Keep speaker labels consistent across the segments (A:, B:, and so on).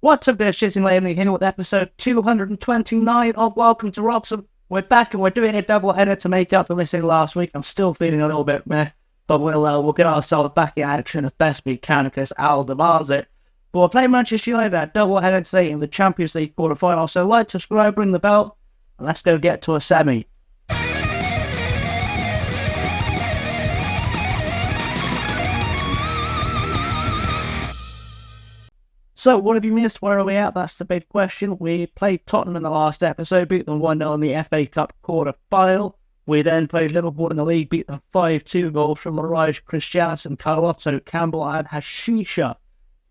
A: What's up there, Shitting Lately, here with episode 229 of Welcome to Wroxham. We're back and we're doing a double header to make up for missing last week. I'm still feeling a little bit meh, but we'll get ourselves back in action as best we can because Al demands it. But we're playing Manchester United at double header today in the Champions League quarter-final, so like, subscribe, ring the bell, and let's go get to a semi. So, what have you missed? Where are we at? That's the big question. We played Tottenham in the last episode, beat them 1-0 in the FA Cup quarter-final. We then played Liverpool in the league, beat them 5-2 goals from Mirage, Christiansen, Carlotto, Campbell and Hashisha,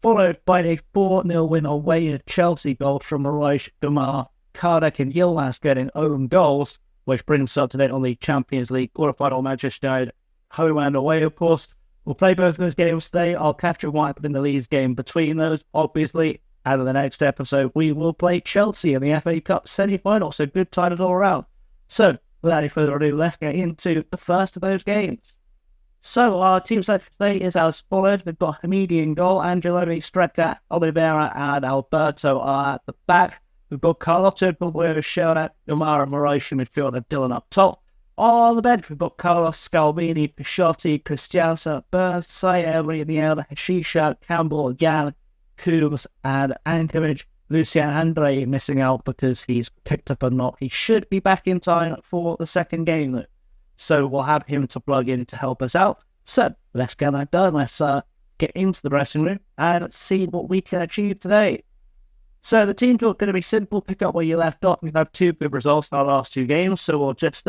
A: followed by a 4-0 win away at Chelsea, goals from Mirage, Dumar, Kardec and Yilmaz getting own goals, which brings us up to date on the Champions League quarter-final. Manchester United, home and away, of course. We'll play both of those games today. I'll capture what happened in the Leeds game between those, obviously. And in the next episode, we will play Chelsea in the FA Cup semi-final. So good titles all around. So, without any further ado, let's get into the first of those games. So, our team selection today is as follows. We've got Hamidi in goal, Angeloni, Strecker, Oliveira and Alberto are at the back. We've got Carlotto, Bulwero, Sherwood, Umar and Moraes in midfield and Dylan up top. On the bench, we've got Carlos, Scalvini, Pisciotti, Christiansen, Burns, Sayeri, Niel, Hashisha, Campbell, Yan, Coombs, and Anchorage. Lucien Andre missing out because he's picked up a knock. He should be back in time for the second game, though. So we'll have him to plug in to help us out. So let's get that done. Let's get into the dressing room and see what we can achieve today. So the team talk going to be simple. Pick up where you left off. We've had two good results in our last two games, so we'll just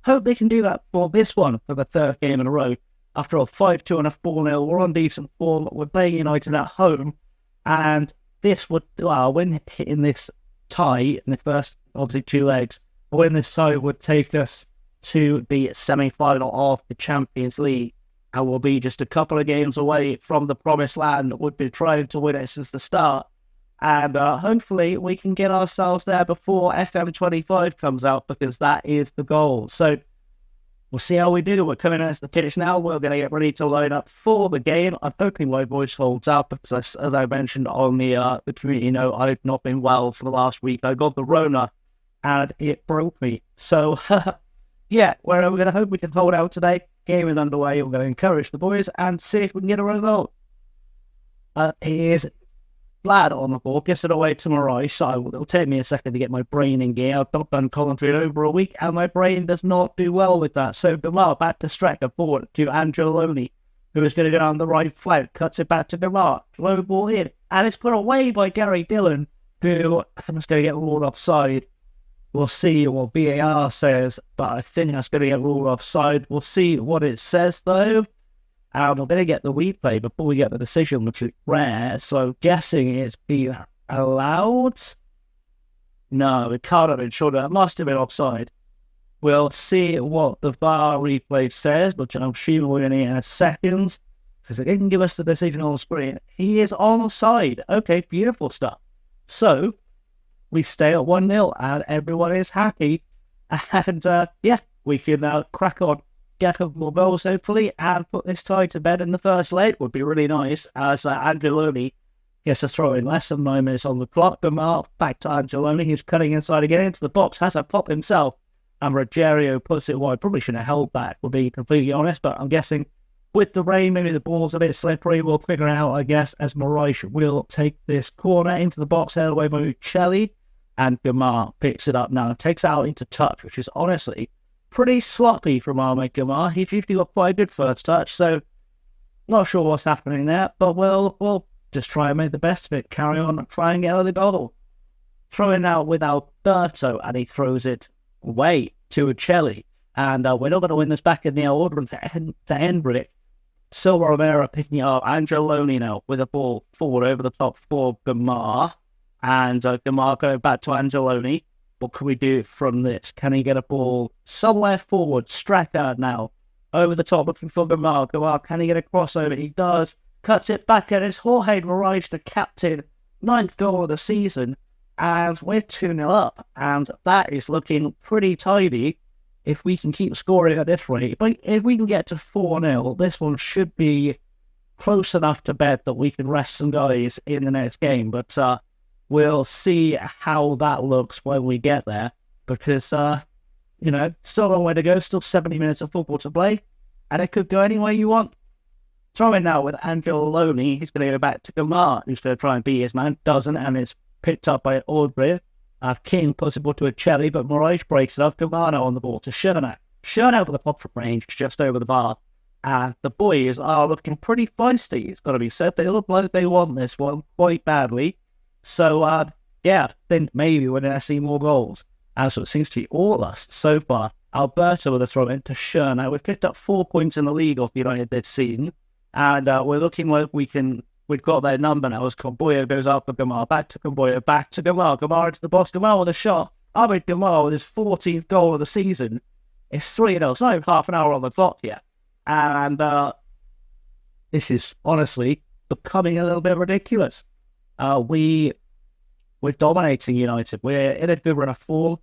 A: hope they can do that for this one for the third game in a row. After a 5-2 and a 4-0, we're on decent form. We're playing United at home, and this would, when hitting this tie in the first, obviously, two legs, when this tie would take us to the semi-final of the Champions League, and we'll be just a couple of games away from the promised land that we've been trying to win it since the start. And hopefully we can get ourselves there before FM25 comes out, because that is the goal. So we'll see how we do. We're coming into the finish now. We're going to get ready to line up for the game. I'm hoping my voice holds up, because as I mentioned on the community note, I've not been well for the last week. I got the Rona and it broke me. So yeah, we're going to hope we can hold out today. Game is underway. We're going to encourage the boys and see if we can get a result. Here's Vlad on the ball, gives it away to Moraes, so it'll take me a second to get my brain in gear. I've not done commentary in over a week, and my brain does not do well with that. So Gamar back to Strecker, forward to Angeloni, who is going to go down the right flank, cuts it back to Gamar, low ball in, and it's put away by Gary Dillon, who I think is going to get ruled offside. We'll see what VAR says, but I think that's going to get ruled offside. We'll see what it says, though. And we're going to get the replay before we get the decision, which is rare. So guessing it's been allowed. No, it can't have been. Sure, it must have been offside. We'll see what the VAR replay says, which I'm sure we're going to get in a second, because it didn't give us the decision on the screen. He is onside. Okay, beautiful stuff. So we stay at 1-0 and everyone is happy. And yeah, we can crack on. Get a couple more goals, hopefully, and put this tie to bed in the first leg would be really nice, as Angeloni gets to throw in less than 9 minutes on the clock. Gamar back to Angeloni, he's cutting inside again into the box, has a pop himself, and Rogerio puts it wide. Probably shouldn't have held back, we'll be completely honest, but I'm guessing with the rain, maybe the ball's a bit slippery. We'll figure it out, I guess, as Moraes will take this corner into the box, held away by Uccelli, and Gamar picks it up now and takes it out into touch, which is honestly pretty sloppy from our mate Gamar. He's usually got quite a good first touch, so not sure what's happening there, but we'll just try and make the best of it, carry on and try and get out of the goal. Throwing out with Alberto, and he throws it away to Uccelli, and we're not going to win this back in the order to Hendrick. Silva Romero picking it up, Angeloni now with a ball forward over the top for Gamar, and Gamar going back to Angeloni. What can we do from this? Can he get a ball somewhere forward? Strackard now over the top looking for Gamar. Gamar, can he get a crossover? He does. Cuts it back, and it's Jorge Moraes, the captain. 9th goal of the season. And we're 2-0 up. And that is looking pretty tidy if we can keep scoring at this rate. But if we can get to 4-0, this one should be close enough to bet that we can rest some guys in the next game. But we'll see how that looks when we get there, because, still a long way to go, still 70 minutes of football to play, and it could go any way you want. Throwing now with Angeloni, he's going to go back to Gamar, who's going to try and beat his man, doesn't, and it's picked up by Audrey. King puts it ball to a Chelly, but Moraes breaks it off. Gamar on the ball to Chernak. Chernak with a pop from range, just over the bar. And the boys are looking pretty feisty, it's got to be said. They look like they want this one quite badly. So, I think maybe we're going to see more goals. As it seems to be all of us so far. Alberto with a throw in to Chernak. We've picked up 4 points in the league off United this season. And we're looking like we've got their number now as Comboyo goes up to Gamar, back to Comboyo, back to Gamar. Gamar into the box. Gamar with a shot. Ahmed Gamar with his 14th goal of the season. It's 3-0. It's not even half an hour on the clock yet. And this is honestly becoming a little bit ridiculous. We're dominating United. We're in a good run of form,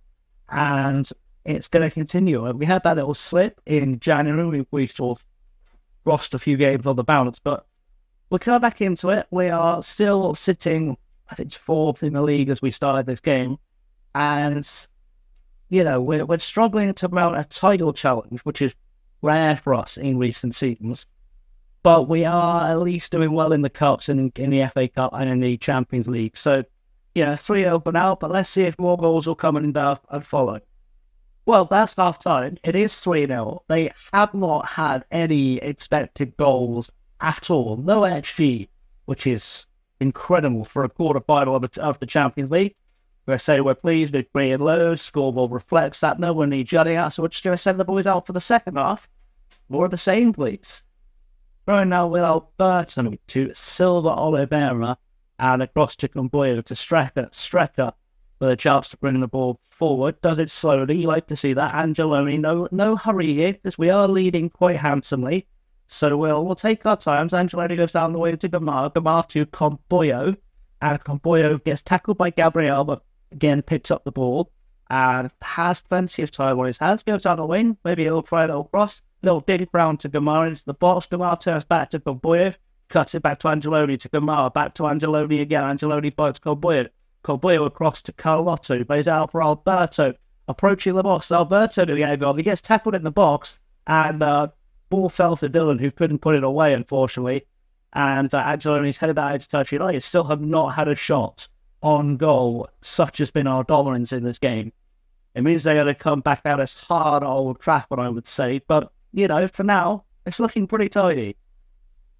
A: and it's going to continue. We had that little slip in January. We sort of lost a few games on the bounce, but we're coming back into it. We are still sitting, I think, 4th in the league as we started this game, and we're struggling to mount a title challenge, which is rare for us in recent seasons. But we are at least doing well in the Cups and in the FA Cup and in the Champions League. So, 3-0 for now, but let's see if more goals will come and follow. Well, that's half-time. It is 3-0. They have not had any expected goals at all. No XG, which is incredible for a quarter-final of the Champions League. We're going to say we're pleased with Green and low. Scoreboard reflects that. No one needs yelling at, so we're just going to send the boys out for the second half. More of the same, please. Throwing now with Alberto to Silva Oliveira and across to Comboyo to Strecker with a chance to bring the ball forward. Does it slowly. You like to see that. Angeloni, no hurry here, because we are leading quite handsomely. So we'll take our times. Angeloni goes down the way to Gamar. Gamar to Comboyo. And Comboyo gets tackled by Gabriel, but again picks up the ball and has plenty of time on his hands. Goes down the wing. Maybe he'll try a little cross. Little dig round to Gamar into the box. Gamar turns back to Comboyo. Cuts it back to Angeloni to Gamar. Back to Angeloni again. Angeloni bites Comboyo. Comboyo across to Carlotto. Plays out for Alberto. Approaching the box. Alberto to get a goal. He gets tackled in the box. And ball fell to Dylan, who couldn't put it away, unfortunately. And Angeloni's headed that edge touch. United still have not had a shot on goal. Such has been our dominance in this game. It means they're going to come back out as hard Old Trafford, I would say. But, for now, it's looking pretty tidy.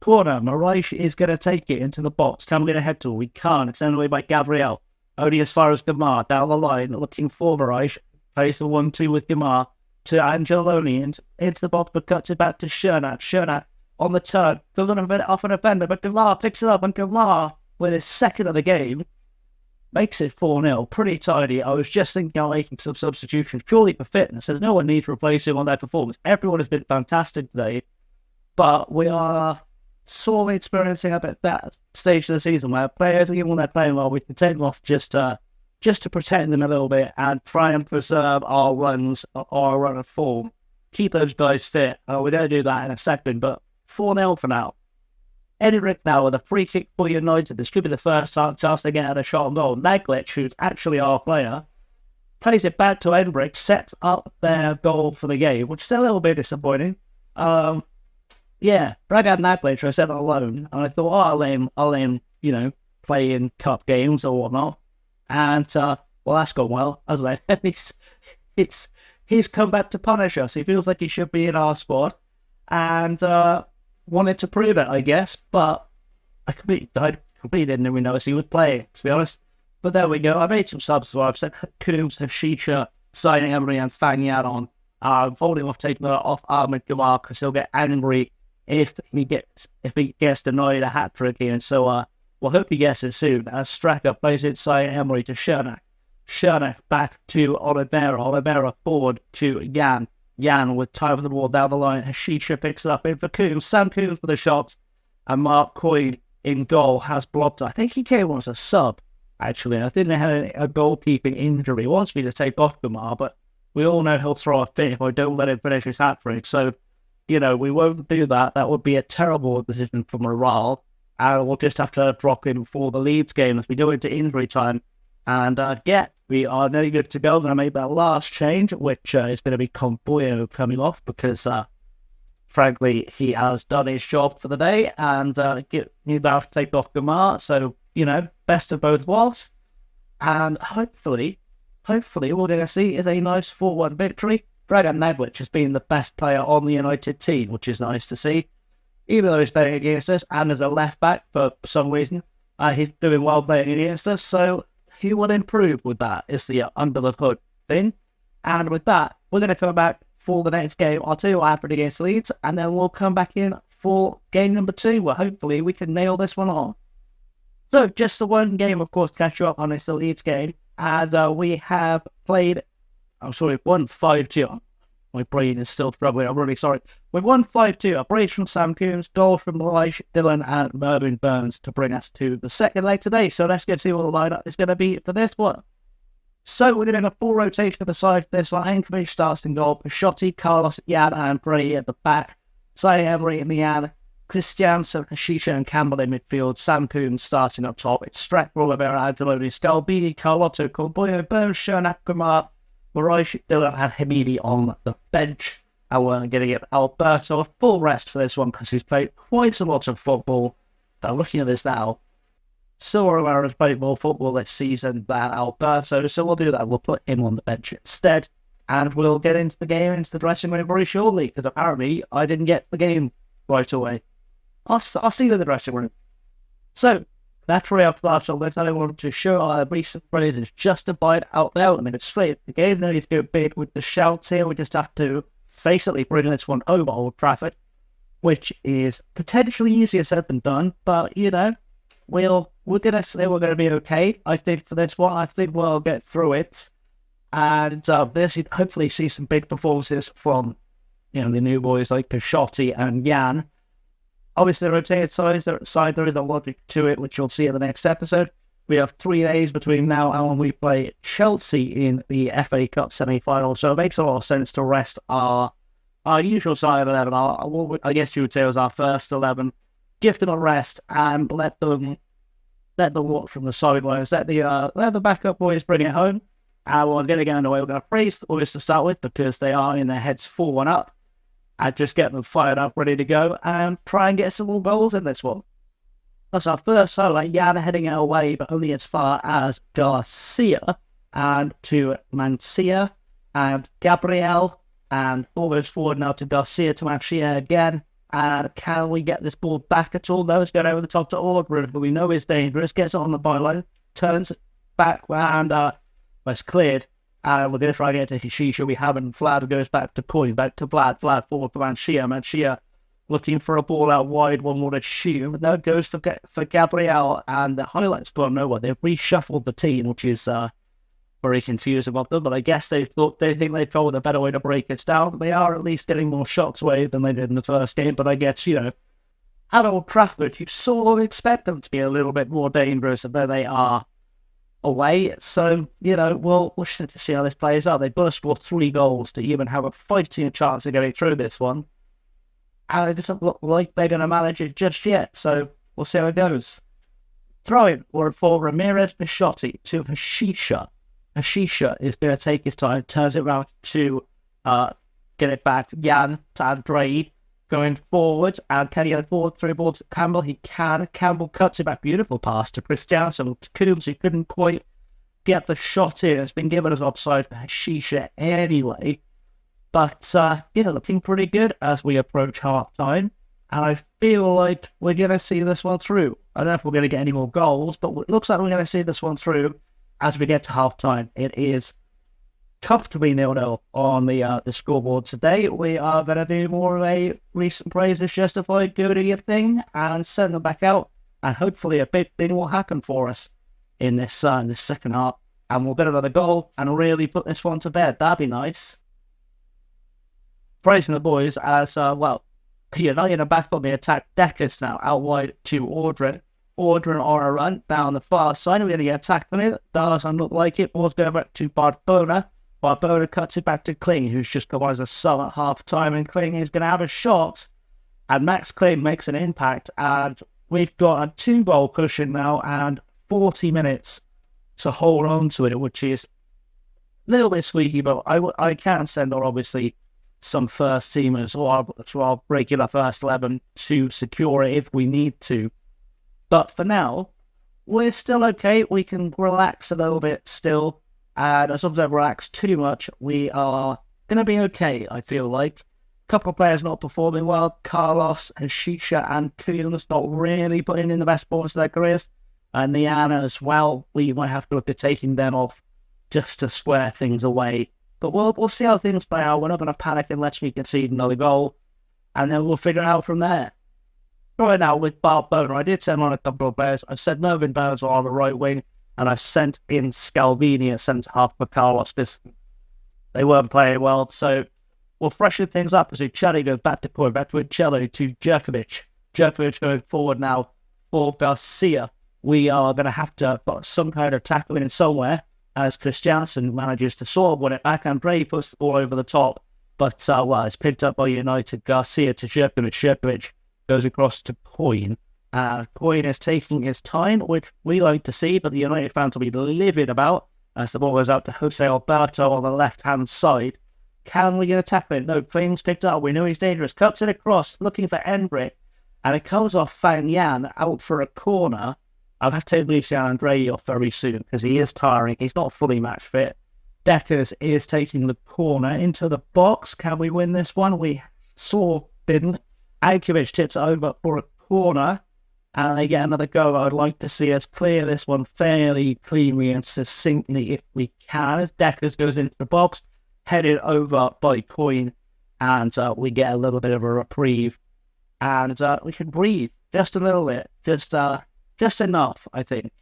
A: Corner, Moraes is going to take it into the box. Can we get a head to? We can't. It's sent away by Gabriel. Only as far as Gamar, down the line, looking for Moraes. Plays the 1-2 with Gamar to Angeloni into the box, but cuts it back to Chernak. Chernak on the turn, filling it off an offender, but Gamar picks it up, and Gamar, with his second of the game, makes it 4-0. Pretty tidy. I was just thinking of making some substitutions purely for fitness. There's no one needs to replace him on their performance. Everyone has been fantastic today, but we are sorely experiencing at that stage of the season where players, even when they're playing well, we can take them off just to protect them a little bit and try and preserve our run of form. Keep those guys fit. We're going to do that in a second, but 4-0 for now. Edric now with a free kick for United. This could be the first chance they get at a shot on goal. Naglic, who's actually our player, plays it back to Edric, sets up their goal for the game, which is a little bit disappointing. Brad had Naglic, I said alone, and I thought, I'll let him, play in cup games or whatnot. And, that's gone well, hasn't it? He's come back to punish us. He feels like he should be in our squad. And, wanted to prove it, I guess, but I completely didn't even notice he was playing, to be honest. But there we go. I made some subs as well. I've sent Coombs, Hashisha, signing Emery and Fanyad on. I'm holding off taking that off Ahmed Gamar because he'll get angry if he gets denied a hat trick here. And so we'll hope he gets it soon. As Stracker plays it, signing Emery to Chernak. Chernak back to Oliveira. Oliveira forward to Jan. Jan with time of the ball down the line. Hashisha picks it up in for Coombs. Sam Coombs for the shot. And Mark Coyne in goal has blocked. I think he came on as a sub, actually. I think they had a goalkeeping injury. He wants me to take off Gamar, but we all know he'll throw a fit if I don't let him finish his hat trick. So, we won't do that. That would be a terrible decision for morale. and we'll just have to drop in for the Leeds game as we go into injury time. And we are nearly good to go. I'm going to make that last change, which is going to be Comboyo coming off because, frankly, he has done his job for the day, and he's about to take off Gamar. So, best of both worlds. And hopefully, what we're going to see is a nice 4-1 victory. Dragan Nedwich has been the best player on the United team, which is nice to see. Even though he's playing against us, and as a left-back, for some reason, he's doing well playing against us, so he will improve with that, is the under-the-hood thing. And with that, we're going to come back for the next game. I'll tell you what happened against Leeds, and then we'll come back in for game number 2, where hopefully we can nail this one on. So, just the one game, of course, to catch you up on is the Leeds game. And we have played, won 5-2. My brain is still struggling, I'm really sorry. We've won 5-2, a brace from Sam Coombs, goal from Leish, Dillon and Mervyn Burns to bring us to the second leg today. So let's get to see what the lineup is going to be for this one. So we're doing a full rotation of the side for this one. Anchorage starts in goal, Pashotti, Carlos, Jan and Brady at the back. Sai Emery and Jan, Christiansen, Hashisha and Campbell in midfield. Sam Coombs starting up top. It's Strathmore, Rivera, Angeloni, Scalbini, Carlotto, Colboyo, Burns, Shernak, Kumar, Moraes, Dillon and Hamidi on the bench. And we're going to give Alberto a full rest for this one because he's played quite a lot of football. But looking at this now, Silva has played more football this season than Alberto, so we'll do that. We'll put him on the bench instead. And we'll get into the game, into the dressing room very shortly, because apparently I didn't get the game right away. I'll see you in the dressing room. So, that's really up to that. So I wanted to show our recent phrases just to bite out there. I mean, it's straight. The game, no need to go big with the shouts here. We just have to basically bring this one over Old Trafford, which is potentially easier said than done. But, we're going to say we're going to be okay, I think, for this one. I think we'll get through it. And this should hopefully see some big performances from, the new boys like Pashotti and Jan. Obviously, the rotated side, there is a logic to it, which you'll see in the next episode. We have 3 days between now and when we play Chelsea in the FA Cup semi-final, so it makes a lot of sense to rest our usual side 11. I guess you would say it was our first 11. Give them a rest and let them walk from the sidelines. Let the backup boys bring it home. And we're going to get underway. We're going to praise the boys to start with because they are in their heads 4-1 up. And just get them fired up, ready to go, and try and get some more goals in this one. That's our first highlight. Jan heading our way, but only as far as Garcia, and to Mancia, and Gabriel, and all goes forward now to Garcia, to Mancia again. And can we get this ball back at all? No, it's going over the top to Aldred, but we know it's dangerous. Gets it on the byline, turns back, and it's cleared. We're going to try and get to Hishisha. We haven't. Vlad goes back to Coin, back to Vlad. Vlad forward for Mancia. Mancia looking for a ball out wide. One more to shoot. Now it goes for Gabriel. And the highlights gone nowhere. They've reshuffled the team, which is very confusing about them. But I guess they think they found a better way to break it down. They are at least getting more shots away than they did in the first game. But I guess, at Old Trafford, you sort of expect them to be a little bit more dangerous than they are away. So, we'll just to see how this plays out. They both scored 3 goals to even have a fighting chance of getting through this one. And it doesn't look like they're going to manage it just yet. So, we'll see how it goes. Throwing for Ramirez Pashotti to Hashisha. Hashisha is going to take his time, turns it around to get it back. Jan to Andrei. Going forward, and can he go forward through ball to Campbell? He can. Campbell cuts it back. Beautiful pass to Christiansen. Coombs, he couldn't quite get the shot in. It's been given as offside for Hashisha anyway. But, looking pretty good as we approach half-time. And I feel like we're going to see this one through. I don't know if we're going to get any more goals, but it looks like we're going to see this one through as we get to half-time. It is comfortably 0-0 on the scoreboard today. We are going to do more of a recent praises justified doing a thing and send them back out, and hopefully a big thing will happen for us in this second half, and we'll get another goal and really put this one to bed. That'd be nice. Praising the boys as United are back on the attack. Deckers now out wide to Aldrin. Aldrin on a run down the far side. We're going to get attacked on it. Doesn't look like it. Ball's going back to Barbona. Barbona cuts it back to Kling, who's just come on as a sub at half time, and Kling is going to have a shot. And Max Kling makes an impact, and we've got a 2-goal cushion now and 40 minutes to hold on to it, which is a little bit squeaky, but I can send on, obviously, some first teamers or our regular first 11 to secure it if we need to. But for now, we're still okay. We can relax a little bit still. And as long as I don't relax too much, we are going to be okay, I feel like. A couple of players not performing well. Carlos, Hashisha, and Kulian's not really putting in the best performance of their careers. And Niana as well. We might have to look at taking them off just to square things away. But we'll see how things play out. We're not going to panic unless we concede another goal. And then we'll figure it out from there. Right now, with Barboner, I did send on a couple of players. I said Mervyn Burns on the right wing. And I sent in Scalvini at centre-half for Carlos because they weren't playing well. So we'll freshen things up as Uccelli goes back to Coy, back to Uccelli, to Jerkovic. Jerkovic going forward now for Garcia. We are going to have to put some kind of tackle in somewhere as Christiansen manages to sort of win it back. Andre puts the ball over the top, but it's picked up by United. Garcia to Jerkovic. Jerkovic goes across to Coyne. Coyne is taking his time, which we like to see, but the United fans will be livid about as the ball goes out to Jose Alberto on the left-hand side. Can we get a tackle in? No, Fane's picked up. We know he's dangerous. Cuts it across, looking for Enric, and it comes off Fang Yan out for a corner. I'll have to take Lucian Andre off very soon because he is tiring. He's not fully match fit. Deckers is taking the corner into the box. Can we win this one? We didn't. Ankovic tips over for a corner, and they get another go. I'd like to see us clear this one fairly cleanly and succinctly if we can. As Deckers goes into the box, headed over by Coyne, and we get a little bit of a reprieve, and we can breathe just a little bit, just enough, I think.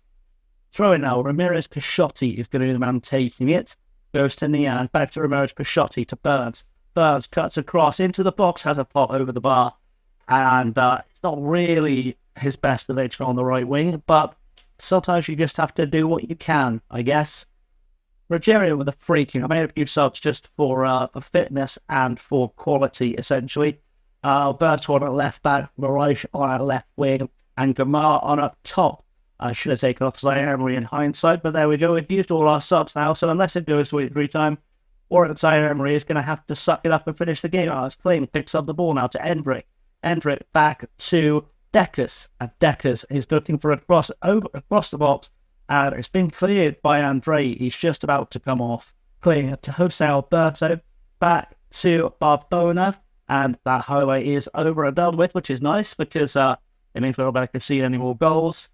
A: Throw it now. Ramirez Pisciotti is going to be the man taking it. Goes to Nian, back to Ramirez Pisciotti to Burns. Burns cuts across into the box, has a pot over the bar, and it's not really his best position on the right wing, but sometimes you just have to do what you can, I guess. Rogerio with a free kick. I made a few subs just for fitness and for quality, essentially. Alberto on a left back, Moraes on a left wing, and Gamar on up top. I should have taken off Zaire Emery in hindsight, but there we go. We've used all our subs now, so unless it goes to 3 time, or Zaire Emery is going to have to suck it up and finish the game. It's clean. Picks up the ball now to Endrick. Endrick back to Deckers, and Deckers is looking for a cross across the box, and it's been cleared by Andre. He's just about to come off. Clearing it to Jose Alberto, back to Barbona, and that highlight is over and done with, which is nice because it means we're not going to concede any more goals.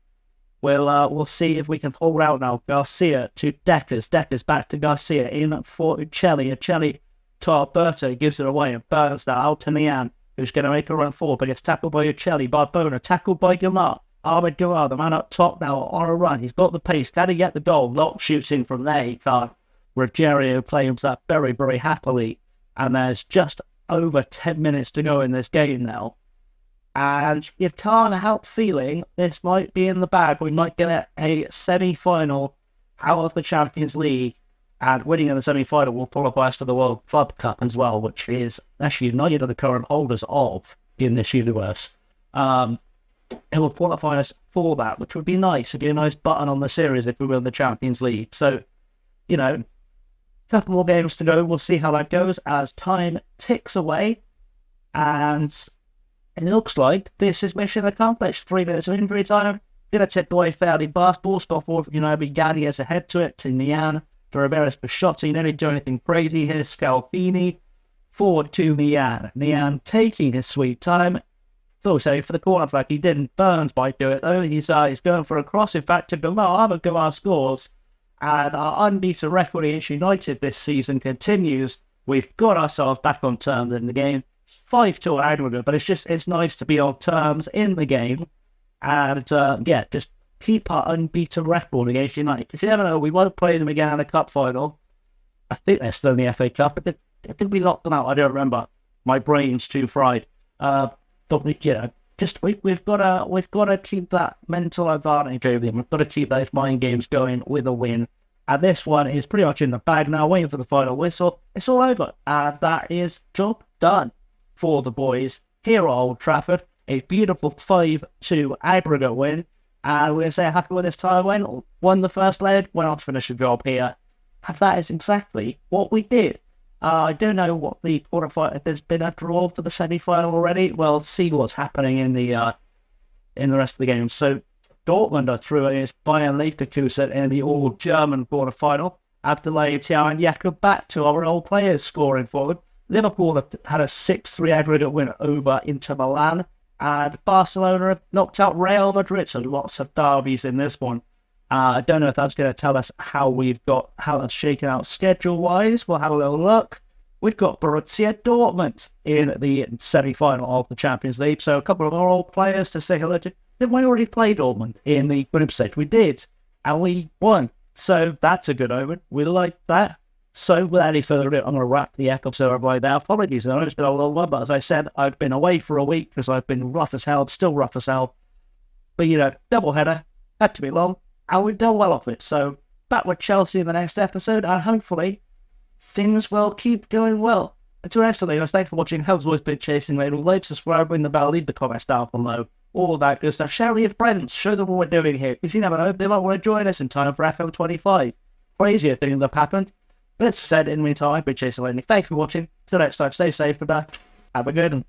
A: We'll see if we can hold out now. Garcia to Deckers. Deckers back to Garcia. In for Uccelli. Uccelli to Alberto. He gives it away. And Burns now out to Nian, who's going to make a run forward, but it's tackled by Uccelli. Barbona tackled by Gamar. Ahmed Gamar, the man up top now on a run. He's got the pace. Can he get the goal? Locke shoots in from there. He can't. Rogerio claims that very, very happily. And there's just over 10 minutes to go in this game now. And you can't help feeling this might be in the bag. We might get a semi-final out of the Champions League, and winning in the semi-final will qualify us for the World Club Cup as well, which is actually United are the current holders of in this universe. It will qualify us for that, which would be nice. It'd be a nice button on the series if we win the Champions League. So, a couple more games to go. We'll see how that goes as time ticks away, and it looks like this is mission accomplished. 3 minutes of injury time. Gonna tip away fairly fast. Ball stop forward from Gadi as a head to it to Nian. To Ramirez Pisciotti. No need to do anything crazy. Here's Scalvini. Forward to Nian. Nian taking his sweet time. Full save for the corner flag. He didn't. Burns might do it though. He's going for a cross. In fact, to Gamar. But Gamar scores. And our unbeaten record against United this season continues. We've got ourselves back on terms in the game. 5-2 aggregate, but it's nice to be on terms in the game, and just keep our unbeaten record against United. Because you never know, we won't play them again in a cup final. I think they're still in the FA Cup, but I think we locked them out. I don't remember. My brain's too fried. But we've got to keep that mental advantage over them. We've got to keep those mind games going with a win. And this one is pretty much in the bag now, waiting for the final whistle. It's all over, and that is job done for the boys here at Old Trafford. a beautiful 5-2 aggregate win. And we're going to say happy with this tie won the first leg, went on to finish the job here. And that is exactly what we did. I don't know what the quarterfinal, if there's been a draw for the semi-final already. Well, see what's happening in the rest of the game. So Dortmund are through against Bayern Leverkusen in the all-German quarterfinal. Abdoulaye Thiaw and Jakob back to our old players scoring forward. Liverpool have had a 6-3 aggregate win over Inter Milan. And Barcelona have knocked out Real Madrid, so lots of derbies in this one. I don't know if that's going to tell us how that's shaken out schedule-wise. We'll have a little look. We've got Borussia Dortmund in the semi-final of the Champions League. So a couple of our old players to say hello to. Did we already play Dortmund in the group stage? We did, and we won. So that's a good omen. We like that. So without any further ado, I'm going to wrap the episode right now. Apologies, I know it's been a long one, but as I said, I've been away for a week because I've been rough as hell, still rough as hell. But, double header, had to be long, and we've done well off it. So back with Chelsea in the next episode, and hopefully things will keep going well. Until next time, guys, thanks for watching. Helps always been chasing me. Like, subscribe, ring the bell, leave the comments down below. All that good stuff. Share with your friends. Show them what we're doing here. Because you never know, they might want to join us in time for FM25. Crazier things have happened. But as I said, in the meantime, I've been chasing Lenny. Thanks for watching. Till next time, stay safe and have a good one.